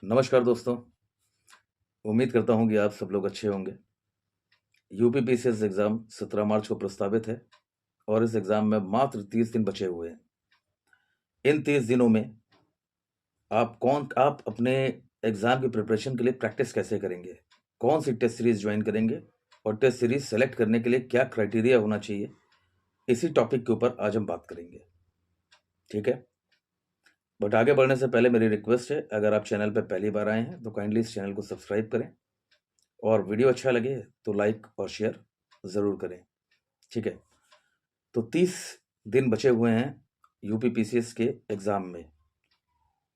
नमस्कार दोस्तों। उम्मीद करता हूँ कि आप सब लोग अच्छे होंगे। यूपी पीसीएस एग्ज़ाम 17 मार्च को प्रस्तावित है और इस एग्ज़ाम में मात्र 30 दिन बचे हुए हैं। इन 30 दिनों में आप अपने एग्ज़ाम की प्रिपरेशन के लिए प्रैक्टिस कैसे करेंगे? कौन-सी टेस्ट सीरीज़ जॉइन करेंगे? और टेस्ट सीरीज़ सेलेक्ट करने के लिए क्या क्राइटेरिया होना चाहिए? इसी टॉपिक के ऊपर आज हम बात करेंगे। ठीक है? बट आगे बढ़ने से पहले मेरी रिक्वेस्ट है, अगर आप चैनल पे पहली बार आए हैं तो काइंडली इस चैनल को सब्सक्राइब करें और वीडियो अच्छा लगे तो लाइक और शेयर ज़रूर करें। ठीक है? तो 30 दिन बचे हुए हैं यूपी पीसीएस के एग्ज़ाम में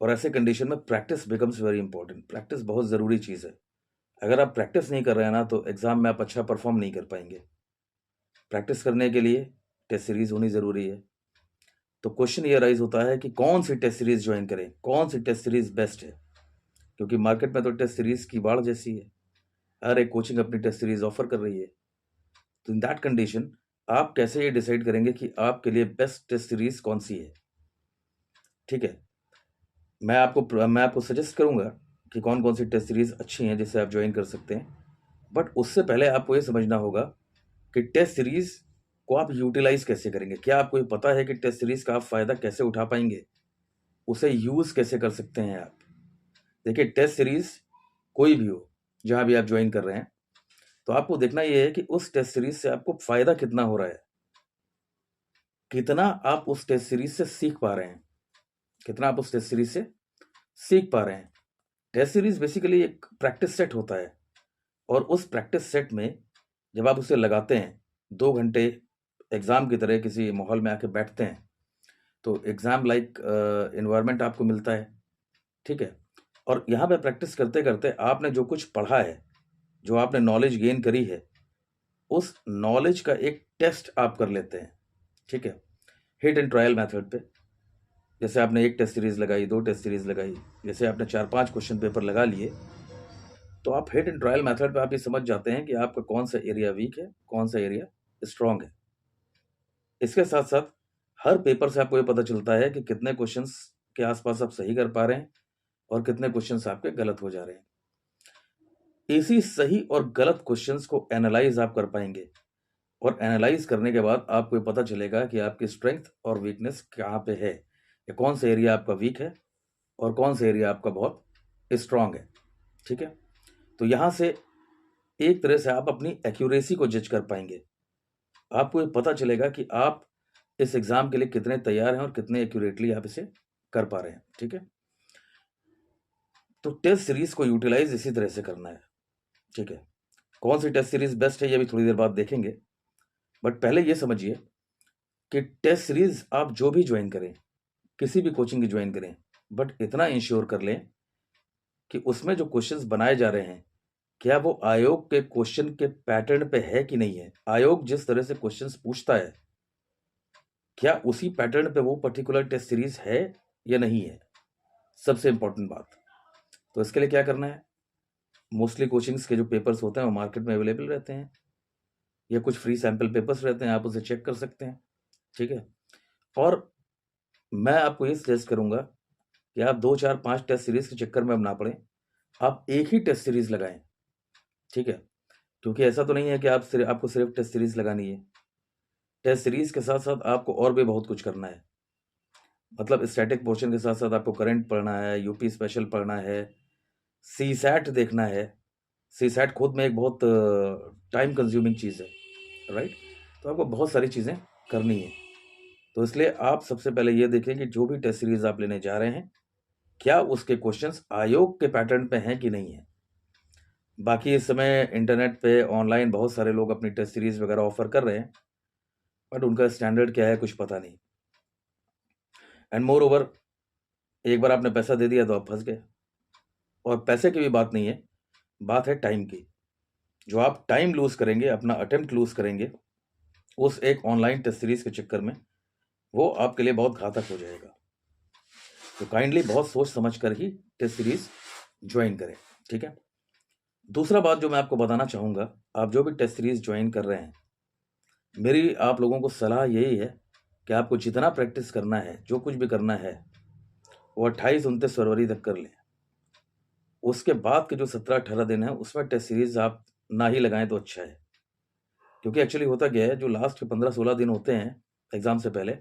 और ऐसे कंडीशन में practice becomes very important. Practice बहुत ज़रूरी चीज़ है। अगर आप प्रैक्टिस नहीं कर रहे हैं ना तो एग्ज़ाम में आप अच्छा परफॉर्म नहीं कर पाएंगे। प्रैक्टिस करने के लिए टेस्ट सीरीज़ होनी ज़रूरी है। तो क्वेश्चन ये राइज होता है कि कौन सी टेस्ट सीरीज़ ज्वाइन करें, कौन सी टेस्ट सीरीज़ बेस्ट है, क्योंकि मार्केट में तो टेस्ट सीरीज़ की बाढ़ जैसी है। हर एक कोचिंग अपनी टेस्ट सीरीज़ ऑफर कर रही है। तो इन दैट कंडीशन आप कैसे ये डिसाइड करेंगे कि आपके लिए बेस्ट टेस्ट सीरीज़ कौन सी है? ठीक है? मैं आपको सजेस्ट करूँगा कि कौन-कौन सी टेस्ट सीरीज़ अच्छी हैं जिसे आप जॉइन कर सकते हैं। बट उससे पहले आपको ये समझना होगा कि टेस्ट सीरीज़ को आप यूटिलाइज़ कैसे करेंगे? क्या आपको ये पता है कि टेस्ट सीरीज़ का आप फ़ायदा कैसे उठा पाएँगे? उसे यूज़ कैसे कर सकते हैं आप? देखिए, टेस्ट सीरीज़ कोई भी हो, जहाँ भी आप जॉइन कर रहे हैं, तो आपको देखना ये है कि उस टेस्ट सीरीज़ से आपको फ़ायदा कितना हो रहा है? कितना आप उस टेस्ट सीरीज़ से सीख पा रहे हैं? कितना आप उस टेस्ट सीरीज़ से सीख पा रहे हैं? टेस्ट सीरीज़ बेसिकली एक प्रैक्टिस सेट होता है और उस प्रैक्टिस सेट में जब आप उसे लगाते हैं, 2 घंटे एग्ज़ाम की तरह किसी माहौल में आके बैठते हैं, तो एग्ज़ाम लाइक एनवायरनमेंट आपको मिलता है, ठीक है? और यहाँ पे प्रैक्टिस करते-करते आपने जो कुछ पढ़ा है, जो आपने नॉलेज गेन करी है, उस नॉलेज का एक टेस्ट आप कर लेते हैं, ठीक है? हिट एंड ट्रायल मेथड पे। जैसे आपने 1 टेस्ट सीरीज़ लगाई, 2 टेस्ट सीरीज़ लगाई, जैसे आपने 4-5 क्वेश्चन पेपर लगा लिए, तो आप हिट एंड ट्रायल मेथड पे आप ये समझ जाते हैं कि आपका कौन-सा एरिया वीक है, कौन-सा एरिया स्ट्रॉन्ग है। इसके साथ-साथ हर पेपर से आपको ये पता चलता है कि कितने क्वेश्चंस के आस-पास आप सही कर पा रहे हैं और कितने क्वेश्चंस आपके गलत हो जा रहे हैं। इसी सही और गलत क्वेश्चंस को एनालाइज़ आप कर पाएँगे और एनालाइज़ करने के बाद आपको ये पता चलेगा कि आपकी स्ट्रेंथ और वीकनेस कहाँ पे है, या कौन-सा एरिया आपका वीक है और कौन-सा एरिया आपका बहुत स्ट्रॉन्ग है। ठीक है? तो यहाँ से एक तरह से आप अपनी एक्यूरेसी को जज कर पाएँगे। आपको ये पता चलेगा कि आप इस एग्ज़ाम के लिए कितने तैयार हैं और कितने एक्यूरेटली आप इसे कर पा रहे हैं, ठीक है? तो टेस्ट सीरीज़ को यूटिलाइज़ इसी तरह से करना है, ठीक है? कौन-सी टेस्ट सीरीज़ बेस्ट है, ये भी थोड़ी देर बाद देखेंगे। बट पहले ये समझिए कि टेस्ट सीरीज़ आप जो भी जॉइन करें, किसी भी कोचिंग की जॉइन करें, बट इतना इंश्योर कर लें कि उसमें जो क्वेश्चंस बनाए जा रहे हैं, क्या वो आयोग के क्वेश्चन के पैटर्न पे है कि नहीं है? आयोग जिस तरह से क्वेश्चंस पूछता है, क्या उसी पैटर्न पे वो पर्टिकुलर टेस्ट सीरीज़ है या नहीं है? सबसे इम्पोर्टेंट बात। तो इसके लिए क्या करना है? मोस्टली कोचिंग्स के जो पेपर्स होते हैं वो मार्केट में अवेलेबल रहते हैं, या कुछ फ्री सैंपल पेपर्स रहते हैं, आप उसे चेक कर सकते हैं, ठीक है? और मैं आपको ये सजेस्ट करूँगा कि आप 2, 4, 5 टेस्ट सीरीज़ के चक्कर में अब ना पड़ें, आप एक ही टेस्ट सीरीज़ लगाएँ, ठीक है? क्योंकि ऐसा तो नहीं है कि आपको सिर्फ़ टेस्ट सीरीज़ लगानी है। टेस्ट सीरीज़ के साथ-साथ आपको और भी बहुत कुछ करना है। मतलब स्टैटिक पोर्शन के साथ-साथ आपको करंट पढ़ना है, यूपी स्पेशल पढ़ना है, सीसैट देखना है। सीसैट खुद में एक बहुत टाइम कंज्यूमिंग चीज़ है, राइट? तो आपको बहुत सारी चीज़ें करनी है। तो इसलिए आप सबसे पहले ये देखें कि जो भी टेस्ट सीरीज़ आप लेने जा रहे हैं, क्या उसके क्वेश्चंस आयोग के पैटर्न पे हैं कि नहीं है? बाकी इस समय इंटरनेट पे ऑनलाइन बहुत सारे लोग अपनी टेस्ट सीरीज़ वगैरह ऑफ़र कर रहे हैं, बट उनका स्टैंडर्ड क्या है कुछ पता नहीं। एंड मोर ओवर, एक बार आपने पैसा दे दिया तो आप फँस गए। और पैसे की भी बात नहीं है, बात है टाइम की। जो आप टाइम लूज़ करेंगे, अपना अटेम्प्ट लूज़ करेंगे, उस एक ऑनलाइन टेस्ट सीरीज़ के चक्कर में, वो आपके लिए बहुत घातक हो जाएगा। तो काइंडली बहुत सोच समझ कर ही टेस्ट सीरीज़ जॉइन करें, ठीक है? दूसरा बात जो मैं आपको बताना चाहूँगा, आप जो भी टेस्ट सीरीज़ जॉइन कर रहे हैं, मेरी आप लोगों को सलाह यही है कि आपको जितना प्रैक्टिस करना है, जो कुछ भी करना है, वो 28-29 फरवरी तक कर लें। उसके बाद के जो 17-18 दिन है उसमें टेस्ट सीरीज आप ना ही लगाएं तो अच्छा है, क्योंकि एक्चुअली होता क्या है, जो लास्ट के 15-16 दिन होते हैं एग्जाम से पहले,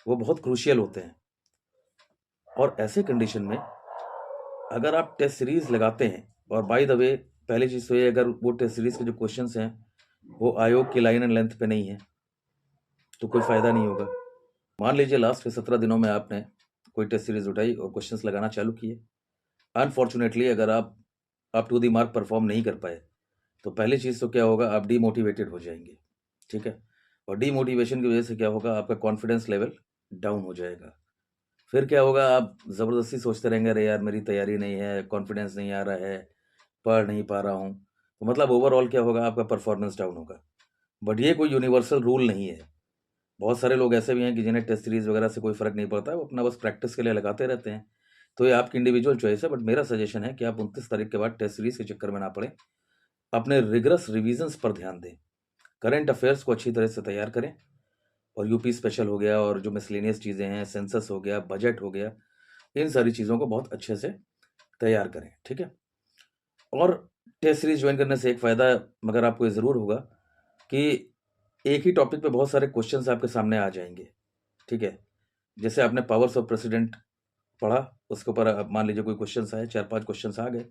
वो बहुत क्रूशियल होते हैं। और ऐसे कंडीशन में अगर आप टेस्ट सीरीज लगाते हैं, और बाय द वे पहली चीज़ तो ये, अगर वो टेस्ट सीरीज के जो क्वेश्चंस हैं वो आयोग की लाइन एंड लेंथ पे नहीं है तो कोई फ़ायदा नहीं होगा। मान लीजिए लास्ट के 17 दिनों में आपने कोई टेस्ट सीरीज उठाई और क्वेश्चंस लगाना चालू किए, अनफॉर्चुनेटली अगर आप up to the mark perform नहीं कर पाए तो पहली चीज़ तो क्या होगा, आप डीमोटिवेटेड हो जाएंगे, ठीक है। और डीमोटिवेशन की वजह से क्या होगा, आपका कॉन्फिडेंस लेवल डाउन हो जाएगा। फिर क्या होगा, आप ज़बरदस्ती सोचते रहेंगे, अरे यार मेरी तैयारी नहीं है, कॉन्फिडेंस नहीं आ रहा है, पढ़ नहीं पा रहा हूँ, तो मतलब ओवरऑल क्या होगा, आपका परफॉर्मेंस डाउन होगा। बट ये कोई यूनिवर्सल रूल नहीं है। बहुत सारे लोग ऐसे भी हैं कि जिन्हें टेस्ट सीरीज वगैरह से कोई फ़र्क नहीं पड़ता है, वो अपना बस प्रैक्टिस के लिए लगाते रहते हैं। तो ये आपकी इंडिविजुअल चॉइस है, बट मेरा सजेशन है कि आप 29 तारीख के बाद टेस्ट सीरीज के चक्कर में ना पड़ें, अपने रिगरस रिविजन्स पर ध्यान दें, करंट अफेयर्स को अच्छी तरह से तैयार करें, और यूपी स्पेशल हो गया, और जो मिसलेनियस चीज़ें हैं, सेंसस हो गया, बजट हो गया, इन सारी चीज़ों को बहुत अच्छे से तैयार करें, ठीक है। और टेस्ट सीरीज ज्वाइन करने से एक फ़ायदा मगर आपको ये ज़रूर होगा कि एक ही टॉपिक पे बहुत सारे क्वेश्चंस आपके सामने आ जाएंगे, ठीक है। जैसे आपने पावर्स ऑफ प्रेसिडेंट पढ़ा, उसके ऊपर अब मान लीजिए कोई क्वेश्चंस आए, 4-5 क्वेश्चंस आ गए,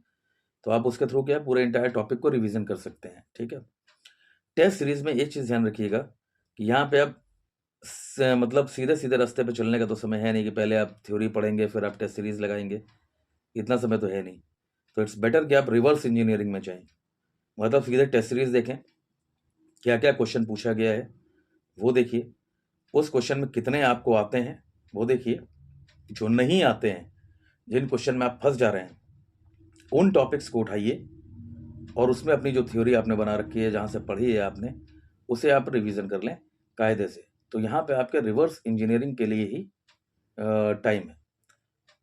तो आप उसके थ्रू क्या है, पूरे इंटायर टॉपिक को रिवीजन कर सकते हैं, ठीक है। टेस्ट सीरीज में एक चीज़ ध्यान रखिएगा कि यहाँ पे आप मतलब सीधे सीधे रास्ते पे चलने का तो समय है नहीं कि पहले आप थ्योरी पढ़ेंगे फिर आप टेस्ट सीरीज लगाएंगे, इतना समय तो है नहीं। तो इट्स बेटर कि आप रिवर्स इंजीनियरिंग में जाएं, मतलब सीधे टेस्ट सीरीज देखें, क्या क्या क्वेश्चन पूछा गया है वो देखिए, उस क्वेश्चन में कितने आपको आते हैं वो देखिए, जो नहीं आते हैं, जिन क्वेश्चन में आप फंस जा रहे हैं, उन टॉपिक्स को उठाइए और उसमें अपनी जो थ्योरी आपने बना रखी है, जहाँ से पढ़ी है आपने, उसे आप रिवीजन कर लें कायदे से। तो यहाँ पे आपके रिवर्स इंजीनियरिंग के लिए ही टाइम है।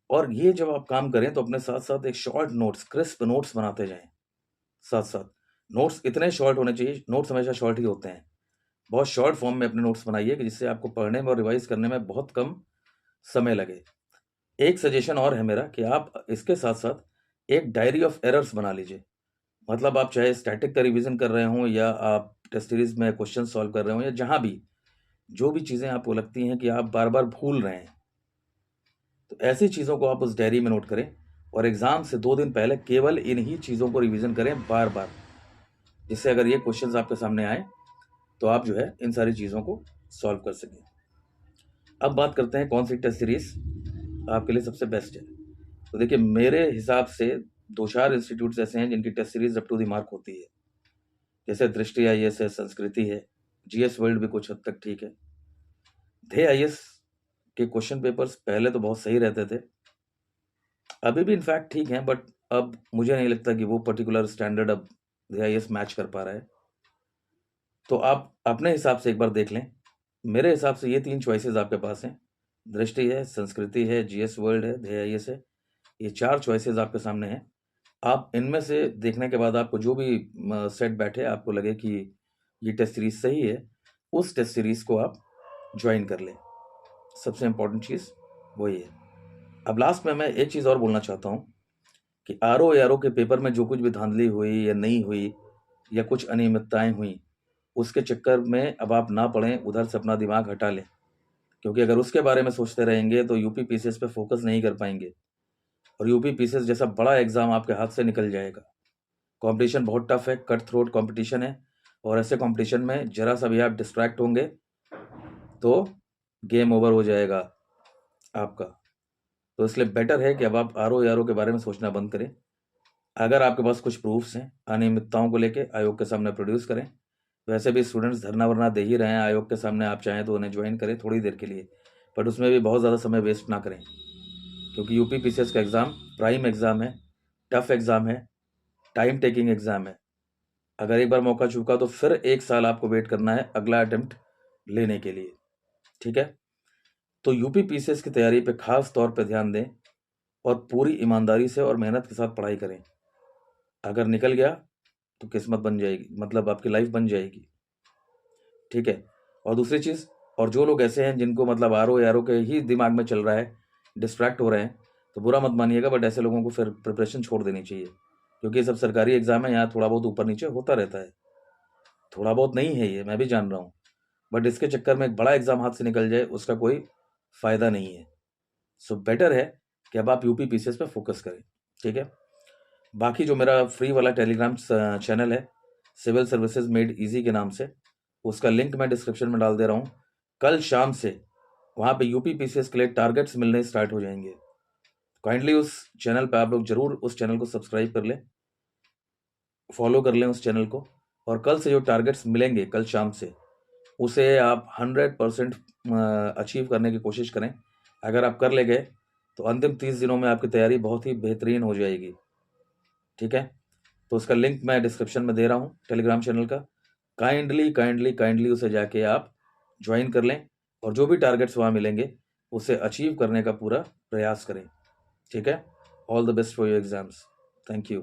और ये जब आप काम करें तो अपने साथ साथ एक शॉर्ट नोट्स, क्रिस्प नोट्स बनाते जाएं। साथ साथ नोट्स इतने शॉर्ट होने चाहिए, नोट्स हमेशा शॉर्ट ही होते हैं, बहुत शॉर्ट फॉर्म में अपने नोट्स बनाइए कि जिससे आपको पढ़ने में और रिवाइज करने में बहुत कम समय लगे। एक सजेशन और है मेरा कि आप इसके साथ साथ एक डायरी ऑफ एरर्स बना लीजिए। मतलब आप चाहे स्टैटिक का रिवीजन कर रहे हों या आप टेस्ट सीरीज में क्वेश्चन सॉल्व कर रहे हों, या जहाँ भी जो भी चीज़ें आपको लगती हैं कि आप बार बार भूल रहे हैं, तो ऐसी चीज़ों को आप उस डायरी में नोट करें और एग्ज़ाम से 2 दिन पहले केवल इन्हीं चीज़ों को रिवीजन करें बार बार, जिससे अगर ये क्वेश्चंस आपके सामने आए तो आप जो है इन सारी चीज़ों को सॉल्व कर सकें। अब बात करते हैं कौन सी टेस्ट सीरीज आपके लिए सबसे बेस्ट है। तो देखिए, मेरे हिसाब से 2-4 इंस्टीट्यूट्स ऐसे हैं जिनकी test series up to the mark होती है, जैसे दृष्टि आईएएस है, संस्कृति है, जीएस वर्ल्ड भी कुछ हद तक ठीक है। थे आईएएस के क्वेश्चन पेपर्स पहले तो बहुत सही रहते थे, अभी भी इनफैक्ट ठीक हैं, बट अब मुझे नहीं लगता कि वो पर्टिकुलर स्टैंडर्ड अब थे आईएएस मैच कर पा रहा है। तो आप अपने हिसाब से एक बार देख लें। मेरे हिसाब से ये 3 चॉइसेस आपके पास हैं, दृष्टि है, संस्कृति है, जीएस वर्ल्ड है, थे आईएएस है। ये 4 चॉइसेस आपके सामने हैं। आप इनमें से देखने के बाद आपको जो भी सेट बैठे, आपको लगे कि ये टेस्ट सीरीज सही है, उस टेस्ट सीरीज को आप ज्वाइन कर लें। सबसे इम्पोर्टेंट चीज़ वही है। अब लास्ट में मैं एक चीज़ और बोलना चाहता हूँ कि आरओ एआरओ के पेपर में जो कुछ भी धांधली हुई या नहीं हुई या कुछ अनियमितताएं हुई, उसके चक्कर में अब आप ना पढ़ें, उधर से अपना दिमाग हटा लें, क्योंकि अगर उसके बारे में सोचते रहेंगे तो यूपी पीसीएस पे फोकस नहीं कर पाएंगे और यूपी पीसीएस जैसा बड़ा एग्जाम आपके हाथ से निकल जाएगा। कंपटीशन बहुत टफ है, कट थ्रोट कंपटीशन है, और ऐसे कंपटीशन में जरा सा भी आप डिस्ट्रैक्ट होंगे तो गेम ओवर हो जाएगा आपका। तो इसलिए बेटर है कि अब आप आरओ यारो के बारे में सोचना बंद करें। अगर आपके पास कुछ प्रूफ्स हैं अनियमितताओं को लेके, आयोग के सामने प्रोड्यूस करें। वैसे भी स्टूडेंट्स धरना वरना दे ही रहे हैं आयोग के सामने, आप चाहें तो उन्हें ज्वाइन करें थोड़ी देर के लिए, बट उसमें भी बहुत ज़्यादा समय वेस्ट ना करें, क्योंकि यूपी पीसीएस का एग्ज़ाम प्राइम एग्ज़ाम है, टफ एग्ज़ाम है, टाइम टेकिंग एग्ज़ाम है। अगर एक बार मौका चूका तो फिर 1 साल आपको वेट करना है अगला अटेम्प्ट लेने के लिए, ठीक है। तो यूपी पीसीएस की तैयारी पे खास तौर पे ध्यान दें और पूरी ईमानदारी से और मेहनत के साथ पढ़ाई करें। अगर निकल गया तो किस्मत बन जाएगी, मतलब आपकी लाइफ बन जाएगी, ठीक है। और दूसरी चीज़, और जो लोग ऐसे हैं जिनको मतलब आरओ एआरओ के ही दिमाग में चल रहा है, डिस्ट्रैक्ट हो रहे हैं, तो बुरा मत मानिएगा, बट ऐसे लोगों को फिर प्रिपरेशन छोड़ देनी चाहिए, क्योंकि ये सब सरकारी एग्ज़ाम है, यहाँ थोड़ा बहुत ऊपर नीचे होता रहता है। थोड़ा बहुत नहीं है ये, मैं भी जान रहा हूँ, बट इसके चक्कर में एक बड़ा एग्ज़ाम हाथ से निकल जाए, उसका कोई फ़ायदा नहीं है। सो बेटर है कि अब आप यूपी पीसीएस पे फोकस करें, ठीक है। बाकी जो मेरा फ्री वाला टेलीग्राम चैनल है, सिविल सर्विसेज मेड इजी के नाम से, उसका लिंक मैं डिस्क्रिप्शन में डाल दे रहा हूँ। कल शाम से वहाँ पे यूपी पीसीएस के लिए टारगेट्स मिलने स्टार्ट हो जाएंगे। काइंडली उस चैनल पे आप लोग जरूर उस चैनल को सब्सक्राइब कर लें, फॉलो कर लें उस चैनल को, और कल से जो टारगेट्स मिलेंगे कल शाम से, उसे आप 100% अचीव करने की कोशिश करें। अगर आप कर ले गए तो अंतिम 30 दिनों में आपकी तैयारी बहुत ही बेहतरीन हो जाएगी, ठीक है। तो उसका लिंक मैं डिस्क्रिप्शन में दे रहा हूँ टेलीग्राम चैनल का। काइंडली काइंडली काइंडली उसे जाके आप ज्वाइन कर लें, और जो भी टारगेट्स वहाँ मिलेंगे उसे अचीव करने का पूरा प्रयास करें, ठीक है। All the best for your exams. Thank you.